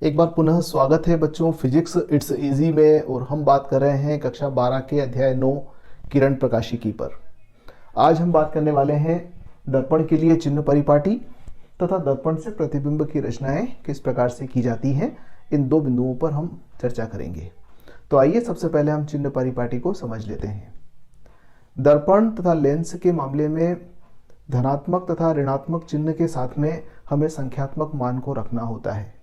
एक बार पुनः स्वागत है बच्चों फिजिक्स इट्स इजी में। और हम बात कर रहे हैं कक्षा 12 के अध्याय 9 किरण प्रकाशिकी पर। आज हम बात करने वाले हैं दर्पण के लिए चिन्ह परिपाटी तथा दर्पण से प्रतिबिंब की रचनाएं किस प्रकार से की जाती हैं। इन दो बिंदुओं पर हम चर्चा करेंगे। तो आइए सबसे पहले हम चिन्ह परिपाटी को समझ लेते हैं। दर्पण तथा लेंस के मामले में धनात्मक तथा ऋणात्मक चिन्ह के साथ में हमें संख्यात्मक मान को रखना होता है,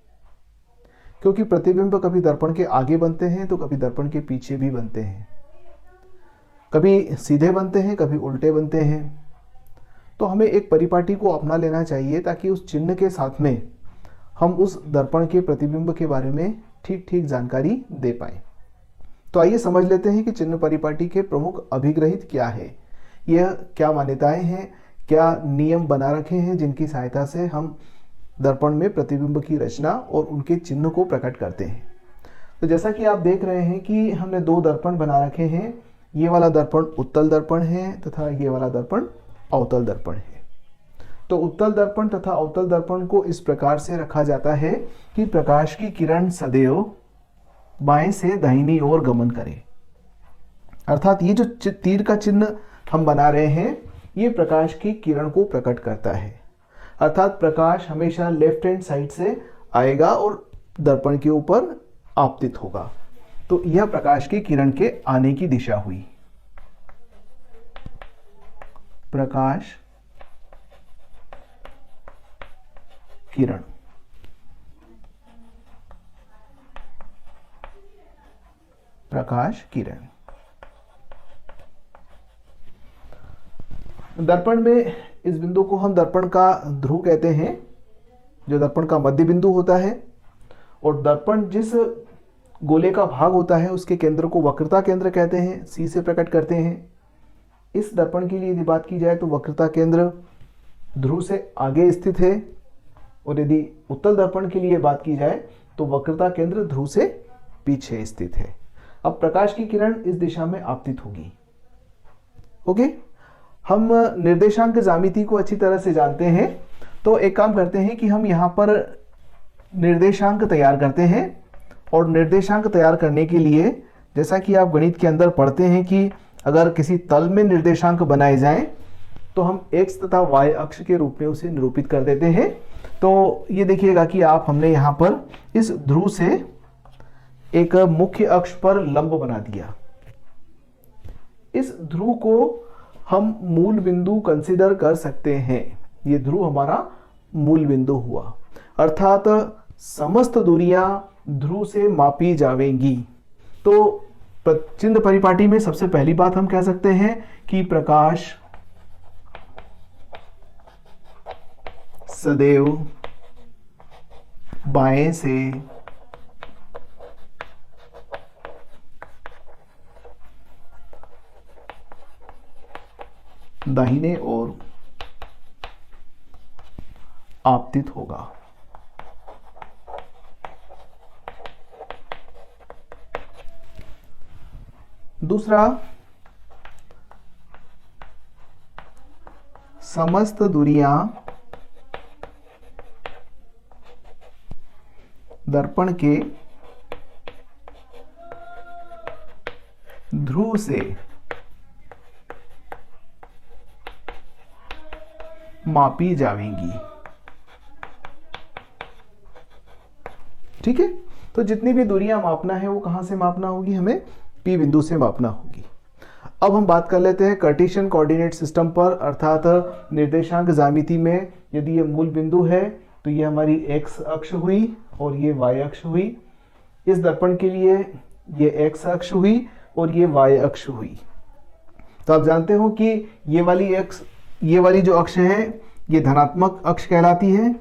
क्योंकि प्रतिबिंब कभी दर्पण के आगे बनते हैं तो कभी दर्पण के पीछे भी बनते हैं, कभी सीधे बनते हैं कभी उल्टे बनते हैं। तो हमें एक परिपाटी को अपना लेना चाहिए ताकि उस चिन्ह के साथ में हम उस दर्पण के प्रतिबिंब के बारे में ठीक ठीक जानकारी दे पाएं। तो आइए समझ लेते हैं कि चिन्ह परिपाटी के प्रमुख अभिग्रहित क्या है, यह क्या मान्यताएं हैं, क्या नियम बना रखे हैं जिनकी सहायता से हम दर्पण में प्रतिबिंब की रचना और उनके चिन्ह को प्रकट करते हैं। तो जैसा कि आप देख रहे हैं कि हमने दो दर्पण बना रखे हैं। ये वाला दर्पण उत्तल दर्पण है तथा ये वाला दर्पण अवतल दर्पण है। तो उत्तल दर्पण तथा अवतल दर्पण को इस प्रकार से रखा जाता है कि प्रकाश की किरण सदैव बाएं से दाहिनी ओर गमन करे। अर्थात ये जो तीर का चिन्ह हम बना रहे हैं ये प्रकाश की किरण को प्रकट करता है। अर्थात प्रकाश हमेशा लेफ्ट हैंड साइड से आएगा और दर्पण के ऊपर आपतित होगा। तो यह प्रकाश की किरण के आने की दिशा हुई। प्रकाश किरण प्रकाश किरण। दर्पण में इस बिंदु को हम दर्पण का ध्रुव कहते हैं, जो दर्पण का मध्य बिंदु होता है। और दर्पण जिस गोले का भाग होता है उसके केंद्र को वक्रता केंद्र कहते हैं, सी से प्रकट करते हैं। इस दर्पण के लिए यदि बात की जाए तो वक्रता केंद्र ध्रुव से आगे स्थित है, और यदि उत्तल दर्पण के लिए बात की जाए तो वक्रता केंद्र ध्रुव से पीछे स्थित है। अब प्रकाश की किरण इस दिशा में आपतित होगी। ओके, हम निर्देशांक ज्यामिति को अच्छी तरह से जानते हैं। तो एक काम करते हैं कि हम यहाँ पर निर्देशांक तैयार करते हैं। और निर्देशांक तैयार करने के लिए जैसा कि आप गणित के अंदर पढ़ते हैं कि अगर किसी तल में निर्देशांक बनाए जाएं तो हम x तथा y अक्ष के रूप में उसे निरूपित कर देते हैं। तो ये देखिएगा कि हमने यहाँ पर इस ध्रुव से एक मुख्य अक्ष पर लंब बना दिया। इस ध्रुव को हम मूल बिंदु कंसीडर कर सकते हैं। ये ध्रुव हमारा मूल बिंदु हुआ, अर्थात समस्त दूरियां ध्रुव से मापी जाएंगी। तो चिन्ह परिपाटी में सबसे पहली बात हम कह सकते हैं कि प्रकाश सदैव बाएं से दाहिने ओर आपतित होगा। दूसरा, समस्त दूरियां दर्पण के ध्रुव से मापी जाएंगी। ठीक है, तो जितनी भी दूरियां मापना है वो कहां से मापना होगी, हमें P बिंदु से मापना होगी। अब हम बात कर लेते हैं कार्टेशियन कोऑर्डिनेट सिस्टम पर, अर्थात निर्देशांक ज्यामिति में यदि ये मूल बिंदु है तो ये हमारी x अक्ष हुई और ये y अक्ष हुई। इस दर्पण के लिए ये x अक्ष हुई और ये y अक्ष हुई। तो आप जानते हो कि ये वाली जो अक्ष है ये धनात्मक अक्ष कहलाती है,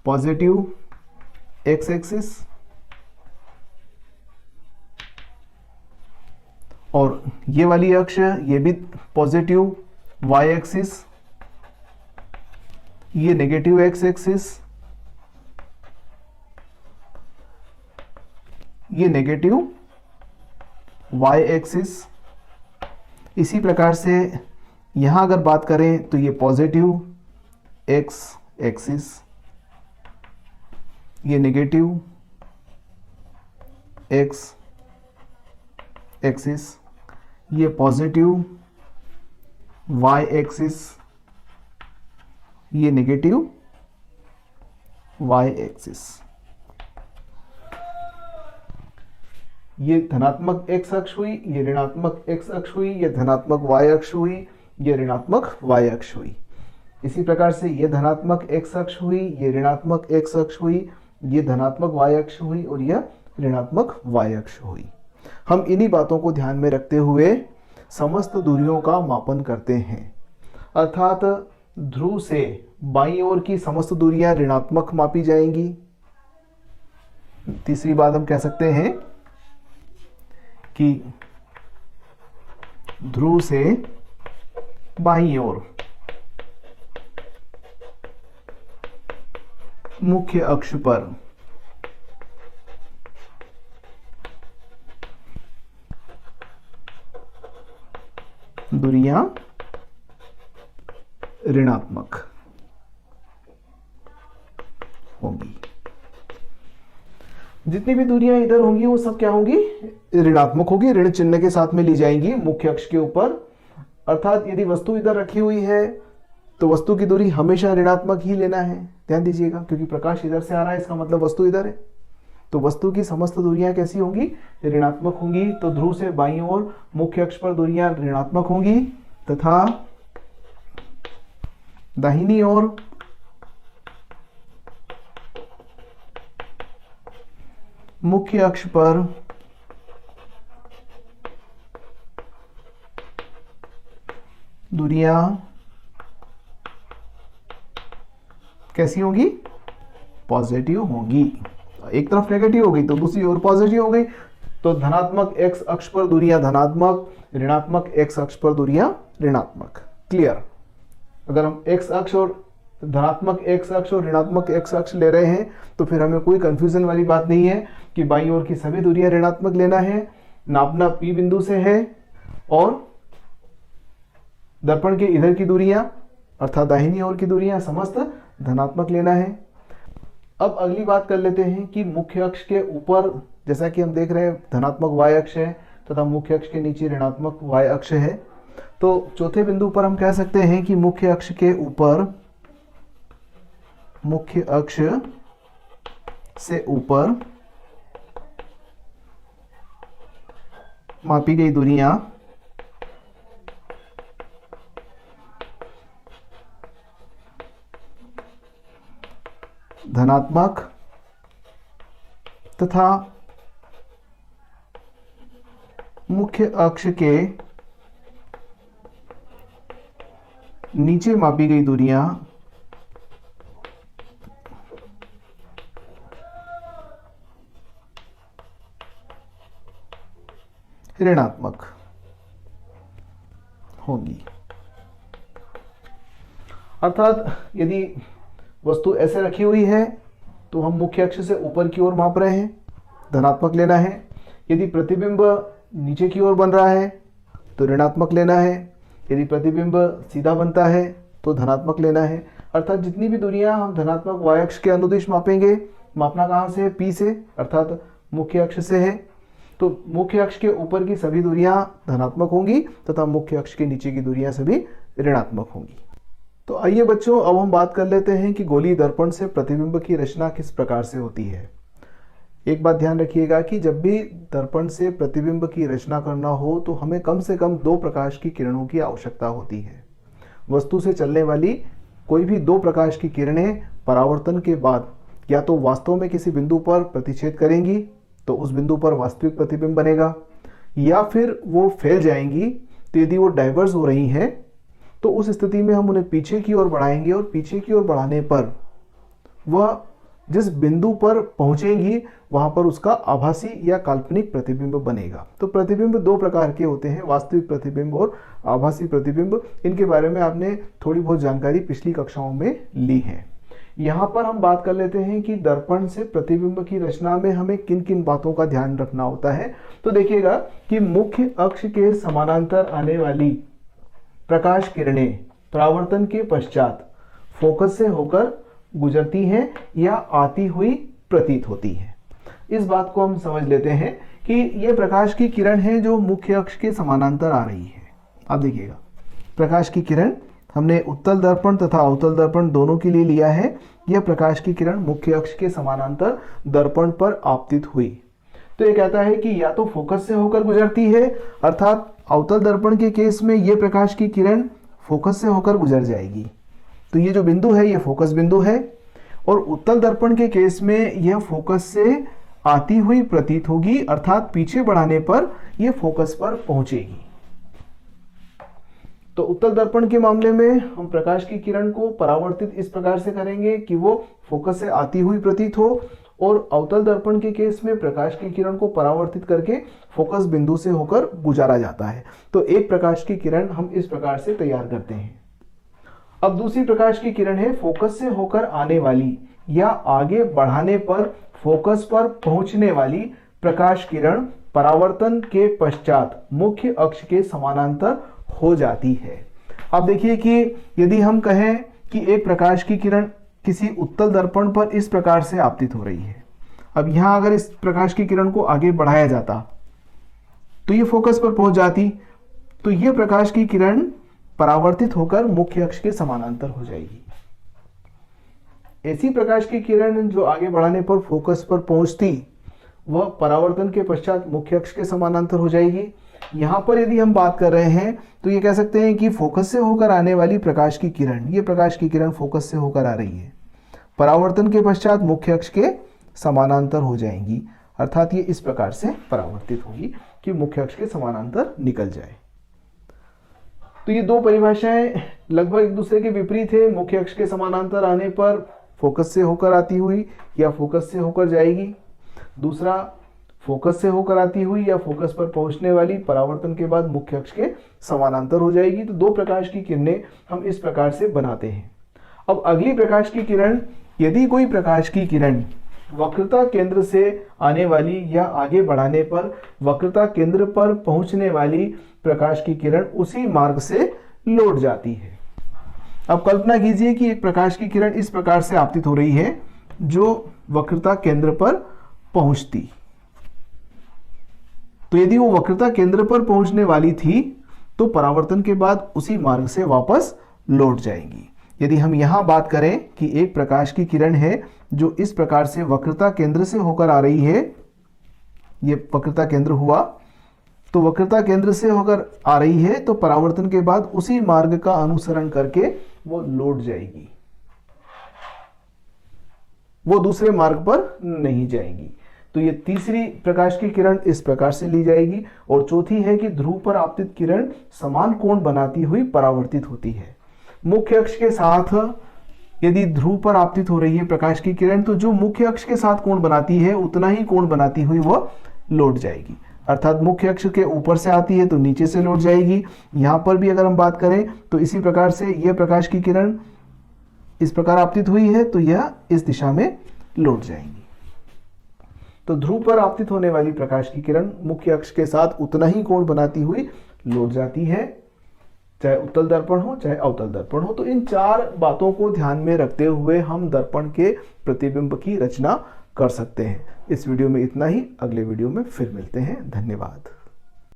पॉजिटिव x एक्सिस, और ये वाली अक्ष ये भी पॉजिटिव y एक्सिस, ये नेगेटिव x एक्सिस, ये नेगेटिव y एक्सिस। इसी प्रकार से यहाँ अगर बात करें तो ये पॉजिटिव x एक्सिस, ये नेगेटिव एक्स एक्सिस, ये पॉजिटिव वाई एक्सिस, ये नेगेटिव वाई एक्सिस। ये धनात्मक एक्स अक्ष हुई, ये ऋणात्मक एक्स अक्ष हुई, ये धनात्मक वाई अक्ष हुई, ये ऋणात्मक वाई अक्ष हुई। इसी प्रकार से ये धनात्मक एक्स अक्ष हुई, ये ऋणात्मक एक्स अक्ष हुई, ये धनात्मक वाई अक्ष हुई और यह ऋणात्मक वाई अक्ष हुई। हम इन्हीं बातों को ध्यान में रखते हुए समस्त दूरियों का मापन करते हैं, अर्थात ध्रुव से बाईं ओर की समस्त दूरियां ऋणात्मक मापी जाएंगी। तीसरी बात हम कह सकते हैं कि ध्रुव से बाईं ओर मुख्य अक्ष पर दूरियां ऋणात्मक होंगी। जितनी भी दूरियां इधर होंगी वो सब क्या होंगी? ऋणात्मक होगी, ऋण चिन्ह के साथ में ली जाएंगी मुख्य अक्ष के ऊपर। अर्थात यदि वस्तु इधर रखी हुई है तो वस्तु की दूरी हमेशा ऋणात्मक ही लेना है, ध्यान दीजिएगा, क्योंकि प्रकाश इधर से आ रहा है, इसका मतलब वस्तु इधर है। तो वस्तु की समस्त दूरियां कैसी होंगी? ऋणात्मक होंगी। तो ध्रुव से बाईं ओर मुख्य अक्ष पर दूरियां ऋणात्मक होंगी तथा दाहिनी ओर मुख्य अक्ष पर दूरियां कैसी होंगी? पॉजिटिव होंगी। एक तरफ नेगेटिव हो गई तो दूसरी ओर पॉजिटिव हो गई। तो धनात्मक एक्स अक्ष पर दूरियां धनात्मक, ऋणात्मक एक्स अक्ष पर दूरियां ऋणात्मक। क्लियर? अगर हम एक्स अक्ष और धनात्मक एक्स अक्ष और ऋणात्मक एक्स अक्ष ले रहे हैं तो फिर हमें कोई कंफ्यूजन वाली बात नहीं है कि बाईं ओर की सभी दूरियां ऋणात्मक लेना है, नापना P बिंदु से है और दर्पण के इधर की दूरियां अर्थात दाहिनी ओर की दूरियां समस्त धनात्मक लेना है। अब अगली बात कर लेते हैं कि मुख्य अक्ष के ऊपर, जैसा कि हम देख रहे हैं, धनात्मक वाई अक्ष है तथा मुख्य अक्ष के नीचे ऋणात्मक वाई अक्ष है। तो चौथे बिंदु पर हम कह सकते हैं कि मुख्य अक्ष के ऊपर, मुख्य अक्ष से ऊपर मापी गई दूरियां धनात्मक तथा मुख्य अक्ष के नीचे मापी गई दूरियां ऋणात्मक होगी। अर्थात यदि वस्तु ऐसे रखी हुई है तो हम मुख्य अक्ष से ऊपर की ओर माप रहे हैं, धनात्मक लेना है। यदि प्रतिबिंब नीचे की ओर बन रहा है तो ऋणात्मक लेना है। यदि प्रतिबिंब सीधा बनता है तो धनात्मक लेना है। अर्थात जितनी भी दूरियां हम धनात्मक वाई अक्ष के अनुदिश मापेंगे, मापना कहां से है? P से, अर्थात मुख्य अक्ष से है। तो मुख्य अक्ष के ऊपर की सभी दूरियां धनात्मक होंगी तथा मुख्य अक्ष के नीचे की दूरियां सभी ऋणात्मक होंगी। तो आइए बच्चों, अब हम बात कर लेते हैं कि गोलीय दर्पण से प्रतिबिंब की रचना किस प्रकार से होती है। एक बात ध्यान रखिएगा कि जब भी दर्पण से प्रतिबिंब की रचना करना हो तो हमें कम से कम 2 प्रकाश की किरणों की आवश्यकता होती है। वस्तु से चलने वाली कोई भी 2 प्रकाश की किरणें परावर्तन के बाद या तो वास्तव में किसी बिंदु पर प्रतिच्छेद करेंगी तो उस बिंदु पर वास्तविक प्रतिबिंब बनेगा, या फिर वो फैल जाएंगी। तो यदि वो डाइवर्स हो रही हैं तो उस स्थिति में हम उन्हें पीछे की ओर बढ़ाएंगे और पीछे की ओर बढ़ाने पर वह जिस बिंदु पर पहुंचेंगी वहां पर उसका आभासी या काल्पनिक प्रतिबिंब बनेगा। तो प्रतिबिंब 2 प्रकार के होते हैं, वास्तविक प्रतिबिंब और आभासी प्रतिबिंब। इनके बारे में आपने थोड़ी बहुत जानकारी पिछली कक्षाओं में ली है। यहाँ पर हम बात कर लेते हैं कि दर्पण से प्रतिबिंब की रचना में हमें किन किन बातों का ध्यान रखना होता है। तो देखिएगा कि मुख्य अक्ष के समानांतर आने वाली प्रकाश किरणें परावर्तन के पश्चात फोकस से होकर गुजरती हैं या आती हुई प्रतीत होती है। इस बात को हम समझ लेते हैं कि ये प्रकाश की किरण है जो मुख्य अक्ष के समानांतर आ रही है। अब देखिएगा, प्रकाश की किरण हमने उत्तल दर्पण तथा अवतल दर्पण दोनों के लिए लिया है। यह प्रकाश की किरण मुख्य अक्ष के समानांतर दर्पण पर आपतित हुई। तो ये कहता है कि या तो फोकस से होकर गुजरती है, अर्थात अवतल दर्पण के केस में यह प्रकाश की किरण फोकस से होकर गुजर जाएगी। तो ये जो बिंदु है ये फोकस बिंदु है, और उत्तल दर्पण के केस में यह फोकस से आती हुई प्रतीत होगी, अर्थात पीछे बढ़ाने पर यह फोकस पर पहुंचेगी। तो उत्तल दर्पण के मामले में हम प्रकाश की किरण को परावर्तित इस प्रकार से करेंगे कि वो फोकस से आती हुई प्रतीत हो, और अवतल दर्पण के केस में प्रकाश की किरण को परावर्तित करके फोकस बिंदु से होकर गुजारा जाता है। तो एक प्रकाश की किरण हम इस प्रकार से तैयार करते हैं। अब दूसरी प्रकाश की किरण है फोकस से होकर आने वाली या आगे बढ़ाने पर फोकस पर पहुंचने वाली प्रकाश किरण परावर्तन के पश्चात मुख्य अक्ष के समानांतर हो जाती है। अब देखिए कि यदि हम कहें कि एक प्रकाश की किरण किसी उत्तल दर्पण पर इस प्रकार से आपतित हो रही है, अब यहां अगर इस प्रकाश की किरण को आगे बढ़ाया जाता तो ये फोकस पर पहुंच जाती, तो ये प्रकाश की किरण परावर्तित होकर मुख्य अक्ष के समानांतर हो जाएगी। ऐसी प्रकाश की किरण जो आगे बढ़ाने पर फोकस पर पहुंचती वह परावर्तन के पश्चात मुख्य अक्ष के समानांतर हो जाएगी। यहां पर यदि हम बात कर रहे हैं तो ये कह सकते हैं कि फोकस से होकर आने वाली प्रकाश की किरण, ये प्रकाश की किरण फोकस से होकर आ रही है, परावर्तन के पश्चात मुख्य अक्ष के समानांतर हो जाएंगी, अर्थात ये इस प्रकार से परावर्तित होगी कि मुख्य अक्ष के समानांतर निकल जाए। तो ये दो परिभाषाएं लगभग एक दूसरे के विपरीत है। मुख्य अक्ष के समानांतर आने पर फोकस से होकर आती हुई या फोकस से होकर जाएगी, दूसरा फोकस से होकर आती हुई या फोकस पर पहुंचने वाली परावर्तन के बाद मुख्य अक्ष के समानांतर हो जाएगी। तो दो प्रकाश की किरणें हम इस प्रकार से बनाते हैं। अब अगली प्रकाश की किरण, यदि कोई प्रकाश की किरण वक्रता केंद्र से आने वाली या आगे बढ़ाने पर वक्रता केंद्र पर पहुंचने वाली प्रकाश की किरण उसी मार्ग से लौट जाती है। अब कल्पना कीजिए कि एक प्रकाश की किरण इस प्रकार से आपतित हो रही है जो वक्रता केंद्र पर पहुंचती, तो यदि वो वक्रता केंद्र पर पहुंचने वाली थी तो परावर्तन के बाद उसी मार्ग से वापस लौट जाएगी। यदि हम यहां बात करें कि एक प्रकाश की किरण है जो इस प्रकार से वक्रता केंद्र से होकर आ रही है, ये वक्रता केंद्र हुआ, तो वक्रता केंद्र से होकर आ रही है तो परावर्तन के बाद उसी मार्ग का अनुसरण करके वो लौट जाएगी, वो दूसरे मार्ग पर नहीं जाएगी। तो ये तीसरी प्रकाश की किरण इस प्रकार से ली जाएगी। और चौथी है कि ध्रुव पर आपतित किरण समान कोण बनाती हुई परावर्तित होती है। मुख्य अक्ष के साथ यदि ध्रुव पर आपतित हो रही है प्रकाश की किरण, तो जो मुख्य अक्ष के साथ कोण बनाती है उतना ही कोण बनाती हुई वह लौट जाएगी, अर्थात मुख्य अक्ष के ऊपर से आती है तो नीचे से लौट जाएगी। यहां पर भी अगर हम बात करें तो इसी प्रकार से यह प्रकाश की किरण इस प्रकार आपतित हुई है तो यह इस दिशा में लौट जाएंगी। तो ध्रुव पर आपतित होने वाली प्रकाश की किरण मुख्य अक्ष के साथ उतना ही कोण बनाती हुई लौट जाती है, चाहे उत्तल दर्पण हो चाहे अवतल दर्पण हो। तो इन चार बातों को ध्यान में रखते हुए हम दर्पण के प्रतिबिंब की रचना कर सकते हैं। इस वीडियो में इतना ही, अगले वीडियो में फिर मिलते हैं। धन्यवाद।